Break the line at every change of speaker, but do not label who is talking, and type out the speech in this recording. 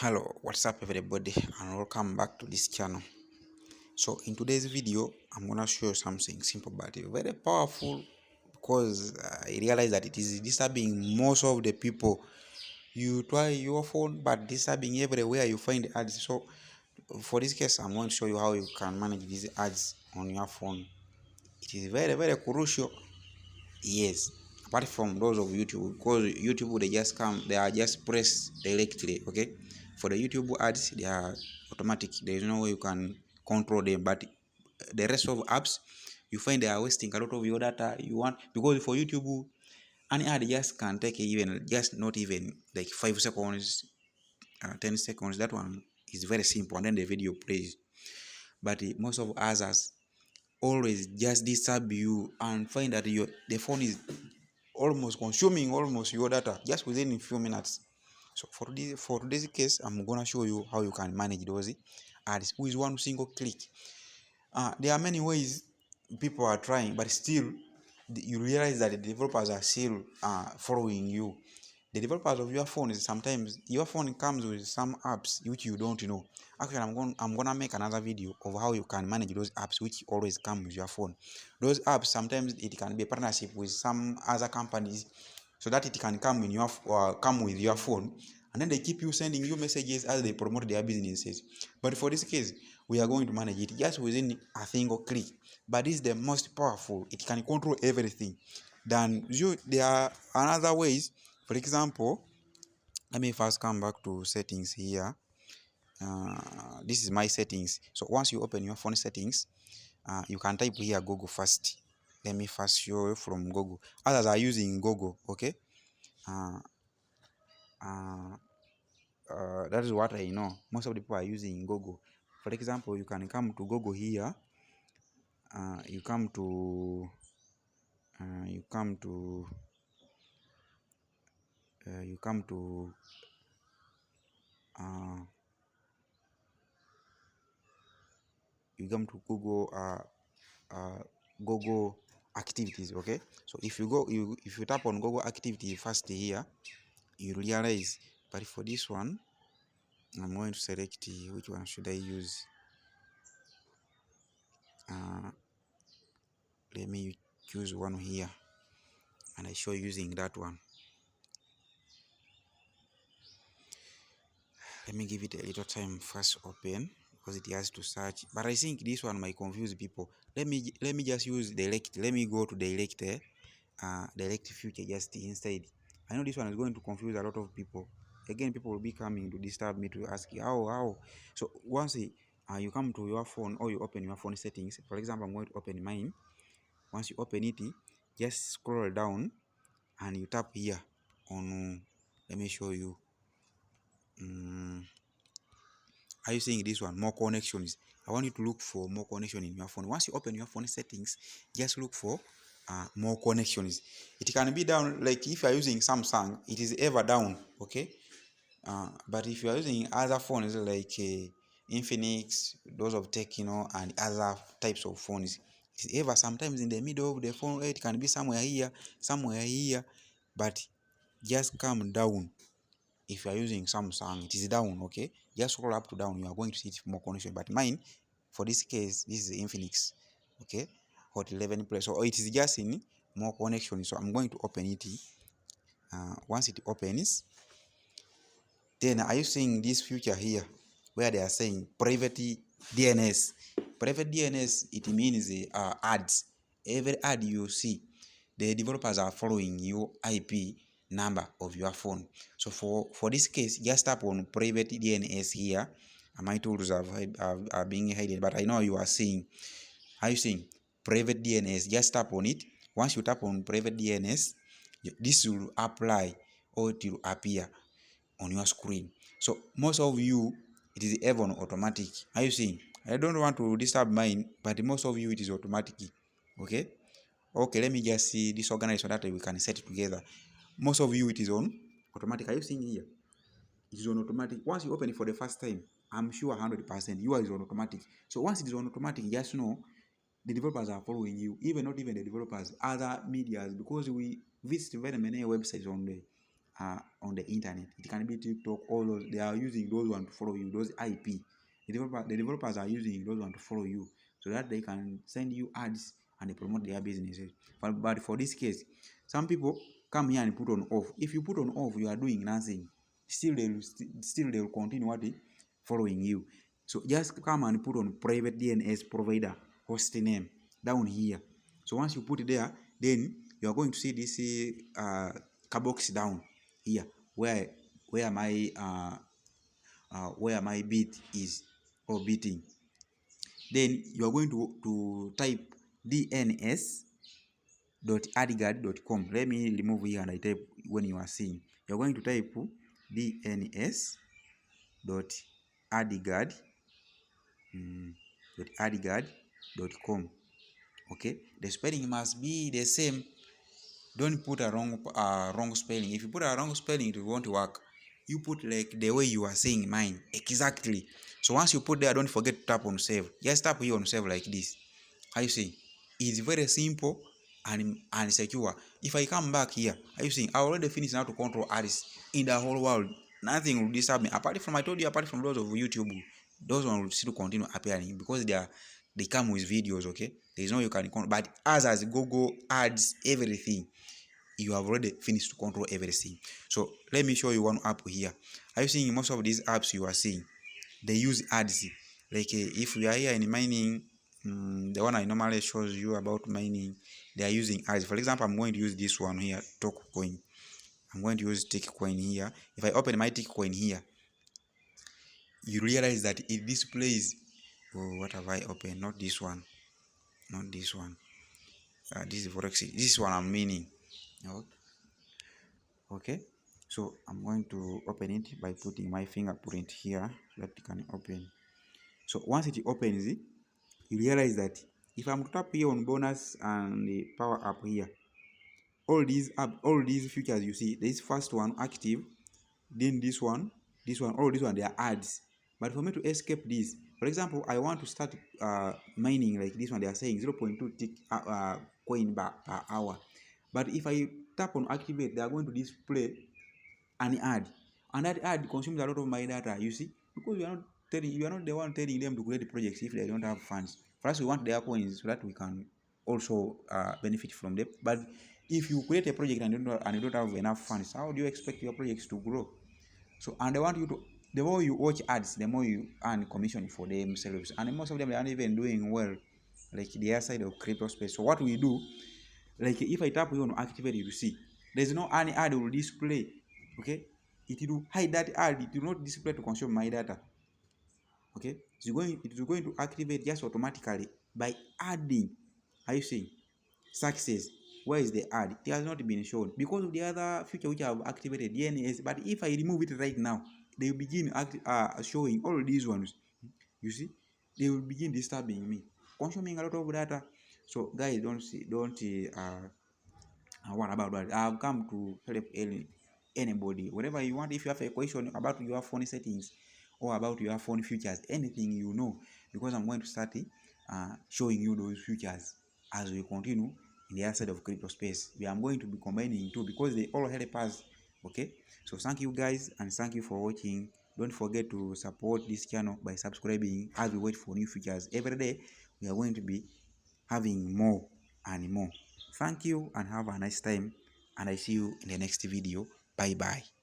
Hello, what's up everybody, and welcome back to this channel. So in today's video I'm gonna show you something simple but very powerful, because I realize that it is disturbing most of the people. You try your phone but disturbing everywhere you find ads. So for this case I'm going to show you how you can manage these ads on your phone. It is very crucial. Yes, apart from those of YouTube, because YouTube they are just pressed directly. Okay, for the YouTube ads they are automatic, there is no way you can control them. But the rest of apps, you find they are wasting a lot of your data. You want, because for YouTube an ad just can take even just not even like 5 seconds, 10 seconds. That one is very simple, and then the video plays. But most of others always just disturb you and find that the phone is almost consuming almost your data just within a few minutes. So for this case I'm gonna show you how you can manage those ads with one single click. There are many ways people are trying, but still you realize that the developers are still following you. The developers of your phone is, sometimes your phone comes with some apps which you don't know. Actually I'm gonna make another video of how you can manage those apps which always come with your phone. Those apps, sometimes it can be a partnership with some other companies, so that it can come in your come with your phone, and then they keep you sending you messages as they promote their businesses. But for this case we are going to manage it just within a single click. But this is the most powerful, it can control everything. Then there are another ways. For example, let me first come back to settings here. This is my settings. So once you open your phone settings, you can type here Google first. Let me first show you from Google. Others are using Google. Okay, uh, uh, that is what I know. Most of the people are using Google. For example, you can come to Google here. You come to you come to you come to uh, you come to Google Google activities. Okay, so if you tap on Google activity first here, you realize. But for this one I'm going to select which one should I use. Let me choose one here and I show using that one. Let me give it a little time first open, because it has to search. But I think this one might confuse people. Let me just use direct. Let me go to direct direct future just instead. I know this one is going to confuse a lot of people. Again, people will be coming to disturb me to ask how. So once you come to your phone, or you open your phone settings. For example, I'm going to open mine. Once you open it, just scroll down and you tap here on let me show you. Are you seeing this one, more connections? I want you to look for more connection in your phone. Once you open your phone settings, just look for more connections. It can be down, like if you are using Samsung, it is ever down. Okay, but if you are using other phones like Infinix, those of Tecno and other types of phones, it's ever sometimes in the middle of the phone. It can be somewhere here, but just come down. If you are using Samsung, it is down. Okay, just scroll up to down, you are going to see it more connection. But mine, for this case, this is Infinix. Okay, Hot 11 Plus, so it is just in more connection. So I'm going to open it. Once it opens, then are you seeing this feature here where they are saying private DNS? Private DNS, it means ads. Every ad you see, the developers are following your IP number of your phone. So for this case, just tap on private DNS here. My tools are being hidden, but I know you are seeing. Are you seeing private DNS? Just tap on it. Once you tap on private DNS, this will apply, or it will appear on your screen. So most of you, it is ever on automatic. Are you seeing? I don't want to disturb mine, but most of you it is automatic. Okay, let me just see disorganize so that we can set it together. Most of you it is on automatic. Are you seeing here? It is on automatic. Once you open it for the first time, I'm sure 100% yours is on automatic. So once it is on automatic, just know the developers are following you. Even not even the developers, other medias, because we visit very many websites on the on the internet. It can be TikTok, all those. They are using those ones to follow you, those IP. The developers are using those ones to follow you so that they can send you ads and they promote their businesses. But for this case, some people come here and put on off. If you put on off, you are doing nothing. Still they will continue following you. So just come and put on private DNS provider host name down here. So once you put it there, then you are going to see this box down here where my bit is or beating. Then you are going to type dns.adguard.com. Let me remove here and I type when you are seeing. You're going to type dns.adguard.com. Okay, the spelling must be the same. Don't put a wrong spelling. If you put a wrong spelling, it won't work. You put like the way you are saying mine exactly. So once you put there, don't forget to tap on save. Just tap here on save like this. How you see? It's very simple and secure. If I come back here, are you seeing? I already finished how to control ads in the whole world. Nothing will disturb me. Apart from, I told you, apart from those of YouTube, those ones will still continue appearing because they come with videos. Okay, there is no you can control. But as Google ads, everything, you have already finished to control everything. So let me show you one app here. Are you seeing most of these apps you are seeing? They use ads. Like if we are here in mining, the one I normally shows you about mining, they are using ads. For example, I'm going to use this one here, Tokecoin. I'm going to use Tickcoin here. If I open my Tickcoin here, you realize that it displays, what have I opened? Not this one. This is Forex. This one I'm meaning. Okay, so I'm going to open it by putting my fingerprint here so that it can open. So once it opens, you realize that if I'm to tap here on bonus and the power up here, all these features you see, this first one active, then this one, all this one, they are ads. But for me to escape this, for example, I want to start mining like this one. They are saying 0.2 tick coin per hour. But if I tap on activate, they are going to display an ad, and that ad consumes a lot of my data. You see, because you are not the one telling them to create projects if they don't have funds. For us, we want their coins so that we can also benefit from them. But if you create a project and you don't have enough funds, how do you expect your projects to grow? So, and they want you to, the more you watch ads, the more you earn commission for themselves. And most of them, they aren't even doing well, like the other side of crypto space. So what we do, like if I tap here on activate, you see there's no any ad will display. Okay, it will hide that ad. It will not display to consume my data. Okay, it is going to activate just automatically by adding. Are you seeing success? Where is the ad? It has not been shown because of the other feature which I have activated, DNS. But if I remove it right now, they will begin showing all these ones. You see, they will begin disturbing me, consuming a lot of data. So guys, don't what about that? I've come to help anybody. Whatever you want, if you have a question about your phone settings or about your phone features, anything you know, because I'm going to start showing you those features as we continue in the other side of crypto space. I'm going to be combining two because they all help us. Okay, so thank you guys and thank you for watching. Don't forget to support this channel by subscribing as we wait for new features. Every day we are going to be having more and more. Thank you and have a nice time, and I see you in the next video. Bye bye.